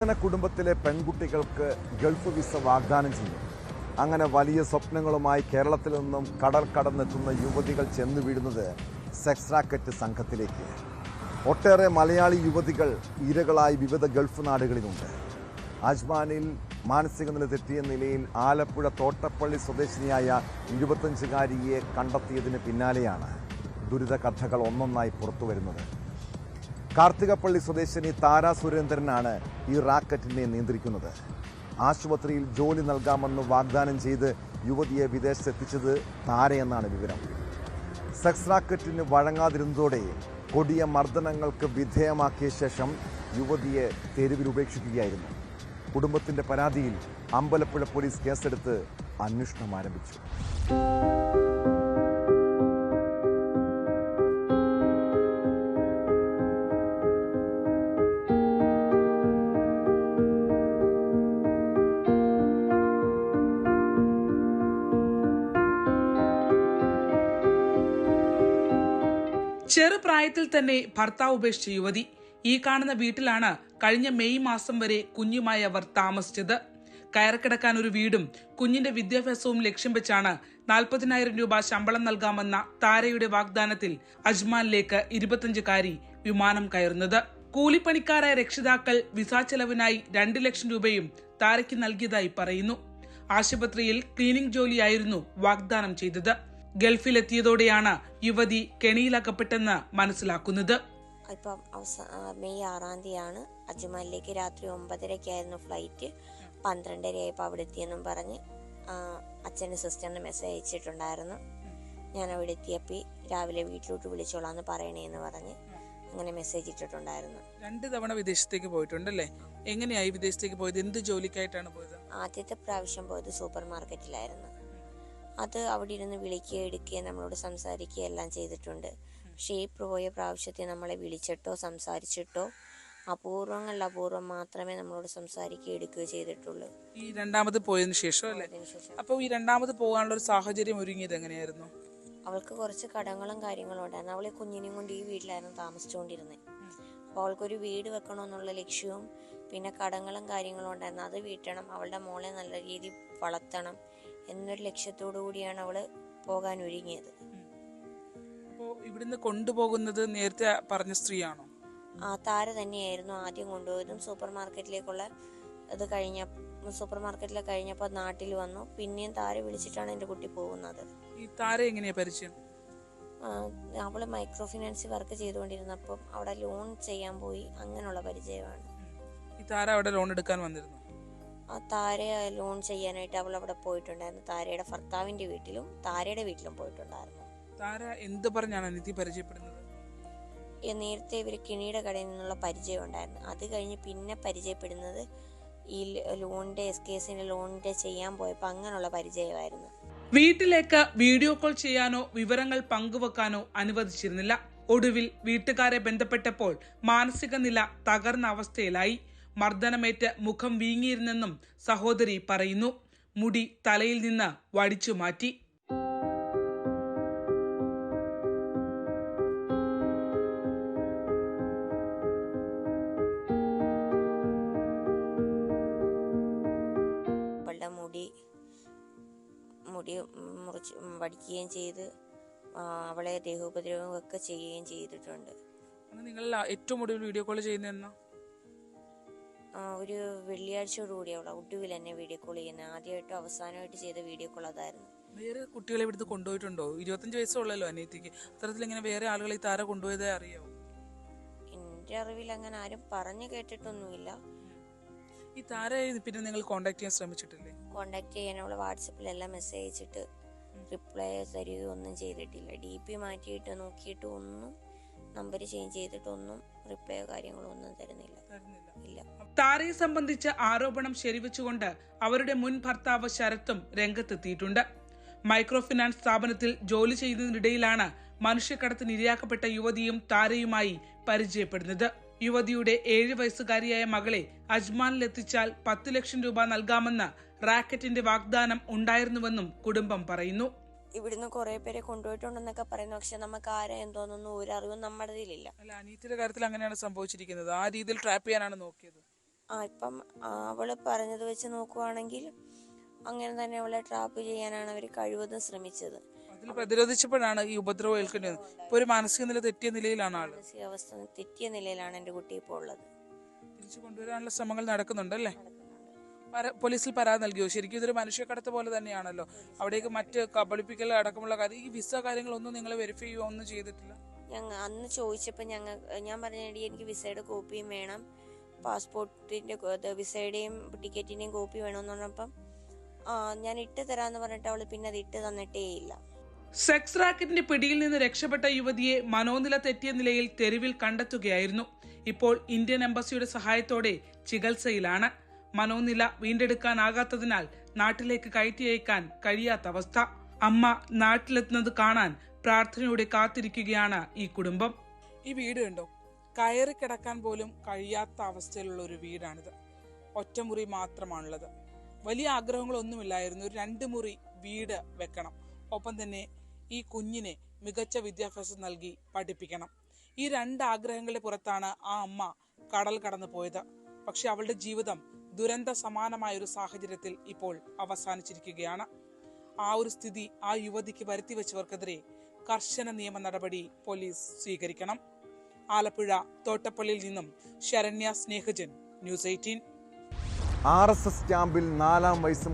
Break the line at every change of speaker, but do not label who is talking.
കുടുംബത്തിലെ പെൺകുട്ടികൾക്ക് Gulf visa വാഗ്ദാനം ചെയ്യും. അങ്ങനെ വലിയ സ്വപ്നങ്ങളുമായി കേരളത്തിൽ നിന്നും കടൽ കടന്നെത്തുന്ന യുവതികൾ ചെന്നു വീഴുന്നത് സെക്സ് റാക്കറ്റ് സംഘത്തിലേക്ക്. ഒട്ടേറെ മലയാളി യുവതികൾ ഇരകളായി വിവിധ ഗൾഫ് നാടുകളിലുണ്ട്. അജ്മാനിൽ മാനസിക നില തെറ്റിയ നിലയിൽ ആലപ്പുഴ തോട്ടപ്പള്ളി സ്വദേശിനിയായ 25-കാരിയെ കണ്ടെത്തിയതിന് പിന്നാലെയാണ് ദുരിത കഥകൾ ഒന്നൊന്നായി പുറത്തു വരുന്നത്. കാർത്തികപ്പള്ളി സ്വദേശിനി താര സുരേന്ദ്രനാണ് ഈ റാക്കറ്റിനെ നിയന്ത്രിക്കുന്നത്. ആശുപത്രിയിൽ ജോലി നൽകാമെന്ന് വാഗ്ദാനം ചെയ്ത് യുവതിയെ വിദേശത്തെത്തിച്ചത് താരയെന്നാണ് വിവരം. സെക്സ് റാക്കറ്റിന് വഴങ്ങാതിരുന്നതോടെ കൊടിയ മർദ്ദനങ്ങൾക്ക് വിധേയമാക്കിയ ശേഷം യുവതിയെ തെരുവിൽ ഉപേക്ഷിക്കുകയായിരുന്നു. കുടുംബത്തിന്റെ പരാതിയിൽ അമ്പലപ്പുഴ പോലീസ് കേസെടുത്ത് അന്വേഷണം ആരംഭിച്ചു.
ചെറുപ്രായത്തിൽ തന്നെ ഭർത്താവ് ഉപേക്ഷിച്ച യുവതി. ഈ കാണുന്ന വീട്ടിലാണ് കഴിഞ്ഞ മെയ് മാസം വരെ കുഞ്ഞുമായി അവർ താമസിച്ചത്. കയറിക്കിടക്കാൻ ഒരു വീടും കുഞ്ഞിന്റെ വിദ്യാഭ്യാസവും ലക്ഷ്യം വെച്ചാണ് 40,000 രൂപ ശമ്പളം നൽകാമെന്ന താരയുടെ വാഗ്ദാനത്തിൽ അജ്മാനിലേക്ക് 25-കാരി വിമാനം കയറുന്നത്. കൂലിപ്പണിക്കാരായ രക്ഷിതാക്കൾ വിസ ചെലവിനായി 2 ലക്ഷം രൂപയും താരയ്ക്ക് നൽകിയതായി പറയുന്നു. ആശുപത്രിയിൽ ക്ലീനിംഗ് ജോലിയായിരുന്നു വാഗ്ദാനം ചെയ്തത്. ഗൾഫിലെത്തിയതോടെയാണ് യുവതി കെണിയിലകപ്പെട്ടെന്ന് മനസ്സിലാക്കുന്നത്.
ഇപ്പം മെയ് 6-ാം തീയതിയാണ് അജ്മാനിലേക്ക് രാത്രി 9:30-ക്കായിരുന്നു ഫ്ലൈറ്റ്. 12:30 അവിടെ എത്തിയെന്നും പറഞ്ഞ് അച്ഛൻ്റെ സിസ്റ്ററിന് മെസ്സേജ് അയച്ചിട്ടുണ്ടായിരുന്നു. ഞാൻ അവിടെ എത്തിയപ്പോൾ രാവിലെ വീട്ടിലോട്ട് വിളിച്ചോളാന്ന് പറയണേന്ന് പറഞ്ഞ് അങ്ങനെ മെസ്സേജ് ഇട്ടിട്ടുണ്ടായിരുന്നു.
2 തവണ വിദേശത്തേക്ക് പോയിട്ടുണ്ടല്ലേ? എങ്ങനെയായി വിദേശത്തേക്ക് പോയത്? എന്ത് ജോലിക്കായിട്ടാണ് പോയത്?
ആദ്യത്തെ പ്രാവശ്യം പോയത് സൂപ്പർ മാർക്കറ്റിലായിരുന്നു. അത് അവിടെ ഇരുന്ന് വിളിക്കുകയും എടുക്കുകയും നമ്മളോട് സംസാരിക്കുകയും എല്ലാം ചെയ്തിട്ടുണ്ട്. പക്ഷേ ഈ പോയ പ്രാവശ്യത്തെ നമ്മളെ വിളിച്ചിട്ടോ സംസാരിച്ചിട്ടോ അപൂർവം മാത്രമേ നമ്മളോട് സംസാരിക്കുകയും എടുക്കുകയോ ചെയ്തിട്ടുള്ളൂ.
ഈ രണ്ടാമത് പോയതിനു ശേഷം അല്ലേ? അപ്പോൾ ഈ രണ്ടാമത് പോകാനുള്ള ഒരു സാഹചര്യം ഒരുങ്ങിയത് എങ്ങനെയായിരുന്നു?
അവൾക്ക് കുറച്ച് കടങ്ങളും കാര്യങ്ങളും ഉണ്ടായിരുന്നു. അവളെ കുഞ്ഞിനെയും കൊണ്ട് ഈ വീട്ടിലായിരുന്നു താമസിച്ചുകൊണ്ടിരുന്നത്. അപ്പോൾ അവൾക്കൊരു വീട് വെക്കണമെന്നുള്ള ലക്ഷ്യവും പിന്നെ കടങ്ങളും കാര്യങ്ങളും ഉണ്ടായിരുന്നു. അത് വീട്ടണം, അവളുടെ മോളെ നല്ല രീതിയിൽ വളർത്തണം എന്നൊരു ലക്ഷ്യത്തോടു കൂടിയാണ് അവള് പോകാൻ ഒരുങ്ങിയത്.
അപ്പോൾ ഇവിടുന്ന് കൊണ്ടുപോകുന്നത് നേരത്തെ പറഞ്ഞ സ്ത്രീയാണോ?
താര തന്നെയായിരുന്നു ആദ്യം കൊണ്ടുപോയതും. സൂപ്പർ മാർക്കറ്റിലെ കഴിഞ്ഞപ്പോൾ നാട്ടിൽ വന്നു. പിന്നെയും താര വിളിച്ചിട്ടാണ് എൻ്റെ കുട്ടി പോകുന്നത്.
ഈ താര എങ്ങനെയാ പരിചയം?
അവള് മൈക്രോ ഫിനാൻസ് വർക്ക് ചെയ്തുകൊണ്ടിരുന്നപ്പം അവിടെ ലോൺ ചെയ്യാൻ പോയി, അങ്ങനെയുള്ള പരിചയമാണ്.
ഈ താര അവിടെ ലോൺ എടുക്കാൻ വന്നിരുന്നു?
താര ലോൺ ചെയ്യാനായിട്ട് അവൾ അവിടെ പോയിട്ടുണ്ടായിരുന്നു. താരയുടെ ഭർത്താവിന്റെ വീട്ടിലും താരയുടെ വീട്ടിലും പോയിട്ടുണ്ടായിരുന്നു.
താര എന്ത് പറഞ്ഞാണ് അനിതി പരിചയപ്പെടുന്നത്?
നേരത്തെ ഇവർ കിണിയുടെ കടയിൽ നിന്നുള്ള പരിചയം ഉണ്ടായിരുന്നു. അത് കഴിഞ്ഞ് പിന്നെ പരിചയപ്പെടുന്നത് ഈ ലോണിന്റെ ചെയ്യാൻ പോയപ്പോൾ അങ്ങനെയുള്ള പരിചയമായിരുന്നു.
വീട്ടിലേക്ക് വീഡിയോ കോൾ ചെയ്യാനോ വിവരങ്ങൾ പങ്കുവെക്കാനോ അനുവദിച്ചിരുന്നില്ല. ഒടുവിൽ വീട്ടുകാരെ ബന്ധപ്പെട്ടപ്പോൾ മാനസിക നില തകർന്ന അവസ്ഥയിലായി. മർദ്ദനമേറ്റ് മുഖം വീങ്ങിയിരുന്നെന്നും സഹോദരി പറയുന്നു. മുടി തലയിൽ നിന്ന് വടിച്ചു മാറ്റി.
അവളുടെ മുടി മുറിച്ച് വടിക്കുകയും ചെയ്ത് അവളെ ദേഹോപദ്രവം ഒക്കെ ചെയ്യുകയും ചെയ്തിട്ടുണ്ട്.
നിങ്ങൾ ഏറ്റവും ഒടുവിൽ വീഡിയോ കോൾ ചെയ്യുന്ന
ഒരു വെള്ളിയാഴ്ചയോടുകൂടി അവളെ ഒടുവിൽ എന്നെ വീഡിയോ കോൾ ചെയ്യുന്നത്. ആദ്യമായിട്ടും അവസാനമായിട്ട് ചെയ്ത വീഡിയോ കോൾ അതായിരുന്നു.
വേറെ കുട്ടികളെ ഇവിടുന്ന് കൊണ്ടുപോയിട്ടുണ്ടോ? 25 വയസ്സുള്ളല്ലോ അനിയത്തിക്ക്. അത്തരത്തിൽ ഇങ്ങനെ വേറെ ആളുകളെ ഈ താര കൊണ്ടുപോയതേ അറിയാവോ?
എന്റെ അറിവിൽ അങ്ങനെ ആരും പറഞ്ഞു കേട്ടിട്ടൊന്നുമില്ല.
ഈ താര പിന്നെ നിങ്ങൾ കോണ്ടാക്ട് ചെയ്യാൻ ശ്രമിച്ചിട്ടില്ലേ?
കോണ്ടാക്ട് ചെയ്യാൻ അവള് വാട്സപ്പിലെല്ലാം മെസ്സേജ് അയച്ചിട്ട് റിപ്ലൈ തരികയോ ഒന്നും ചെയ്തിട്ടില്ല. DP മാറ്റിയിട്ട് നോക്കിയിട്ട് ഒന്നും, നമ്പർ ചേഞ്ച് ചെയ്തിട്ടൊന്നും റിപ്ലൈയോ കാര്യങ്ങളോ ഒന്നും തരുന്നില്ല.
താരയെ സംബന്ധിച്ച ആരോപണം ശരിവെച്ചുകൊണ്ട് അവരുടെ മുൻ ഭർത്താവ് ശരത്തും രംഗത്തെത്തിയിട്ടുണ്ട്. മൈക്രോ ഫിനാൻസ് സ്ഥാപനത്തിൽ ജോലി ചെയ്യുന്നതിനിടയിലാണ് മനുഷ്യക്കടത്തിന് ഇരയാക്കപ്പെട്ട യുവതിയും താരയുമായി പരിചയപ്പെടുന്നത്. യുവതിയുടെ 7 വയസ്സുകാരിയായ മകളെ അജ്മാനിലെത്തിച്ചാൽ 10 ലക്ഷം രൂപ നൽകാമെന്ന് റാക്കറ്റിന്റെ വാഗ്ദാനം ഉണ്ടായിരുന്നുവെന്നും കുടുംബം പറയുന്നു.
ഇവിടുന്ന് കുറെ പേരെ കൊണ്ടുപോയിട്ടുണ്ടെന്നൊക്കെ പറയുന്നു. പക്ഷെ നമുക്ക് ആരെ എന്തോന്നൊന്നും ഒരു അറിവും നമ്മുടെ ഇതിലില്ല.
അല്ല, അനീതിയുടെ കാര്യത്തിൽ അങ്ങനെയാണ് സംഭവിച്ചിരിക്കുന്നത്. ആ രീതിയിൽ ട്രാപ്പ് ചെയ്യാനാണ് നോക്കിയത്.
ഇപ്പം അവള് പറഞ്ഞത് വെച്ച് നോക്കുവാണെങ്കിൽ അങ്ങനെ തന്നെ അവളെ ട്രാപ്പ് ചെയ്യാനാണ് അവർ കഴിവതും ശ്രമിച്ചത്.
അതിൽ പ്രതിരോധിച്ചപ്പോഴാണ് ഈ ഉപദ്രവം ഏൽക്കേണ്ടത്. ഇപ്പൊ ഒരു മാനസിക നില തെറ്റിയ നിലയിലാണ് ആള്.
മാനസികാവസ്ഥ തെറ്റിയ നിലയിലാണ് എൻ്റെ കുട്ടി ഇപ്പോൾ ഉള്ളത്.
തിരിച്ചു കൊണ്ടുവരാനുള്ള ശ്രമങ്ങൾ നടക്കുന്നുണ്ട് അല്ലേ? പോലീസിൽ പരാതി നൽകിയോ? ശരിക്കും ഇതൊരു മനുഷ്യക്കടത്ത് പോലെ തന്നെയാണല്ലോ. അവിടേക്ക് മറ്റ് കബളിപ്പിക്കൽ അടക്കമുള്ള കാര്യം, ഈ വിസ കാര്യങ്ങളൊന്നും നിങ്ങൾ വെരിഫൈ ചെയ്യുകയോ ഒന്നും ചെയ്തിട്ടില്ല?
ഞങ്ങൾ അന്ന് ചോദിച്ചപ്പോൾ ഞാൻ പറഞ്ഞേടി എനിക്ക് വിസയുടെ കോപ്പിയും വേണം, പാസ്പോർട്ടിൻ്റെ വിസയുടെയും ടിക്കറ്റിൻ്റെയും കോപ്പി വേണമെന്ന് പറഞ്ഞപ്പം ഞാൻ ഇട്ട് തരാമെന്ന് പറഞ്ഞിട്ട് അവൾ പിന്നെ അത് ഇട്ട് തന്നിട്ടേ ഇല്ല.
സെക്സ് റാക്കറ്റിന്റെ പിടിയിൽ നിന്ന് രക്ഷപ്പെട്ട യുവതിയെ മനോനില തെറ്റിയ നിലയിൽ തെരുവിൽ കണ്ടെത്തുകയായിരുന്നു. ഇപ്പോൾ ഇന്ത്യൻ എംബസിയുടെ സഹായത്തോടെ ചികിത്സയിലാണ്. മനോനില വീണ്ടെടുക്കാനാകാത്തതിനാൽ നാട്ടിലേക്ക് കയറ്റി അയക്കാൻ കഴിയാത്ത അവസ്ഥ. അമ്മ നാട്ടിലെത്തുന്നത് കാണാൻ പ്രാർത്ഥനയോടെ കാത്തിരിക്കുകയാണ് ഈ കുടുംബം. ഈ വീട് കണ്ടോ, കയറി കിടക്കാൻ പോലും കഴിയാത്ത അവസ്ഥയിലുള്ള ഒരു വീടാണിത്. ഒറ്റമുറി മാത്രമാണുള്ളത്. വലിയ ആഗ്രഹങ്ങളൊന്നുമില്ലായിരുന്നു. ഒരു 2 മുറി വീട് വെക്കണം, ഒപ്പം തന്നെ ഈ കുഞ്ഞിനെ മികച്ച വിദ്യാഭ്യാസം നൽകി പഠിപ്പിക്കണം. ഈ 2 ആഗ്രഹങ്ങളുടെ പുറത്താണ് ആ അമ്മ കടൽ കടന്നു പോയത്. പക്ഷെ അവളുടെ ജീവിതം ദുരന്ത സമാനമായ ഒരു സാഹചര്യത്തിൽ ഇപ്പോൾ അവസാനിച്ചിരിക്കുകയാണ്. ആ ഒരു സ്ഥിതി ആ യുവതിക്ക് വരുത്തി വെച്ചവർക്കെതിരെ കർശന നിയമ നടപടി പോലീസ് സ്വീകരിക്കണം. ആലപ്പുഴ തോട്ടപ്പള്ളിയിൽ നിന്നും ശരണ്യ സ്നേഹജൻ, ന്യൂസ് 18.
RSS ക്യാമ്പിൽ 4-ാം വയസ്സ്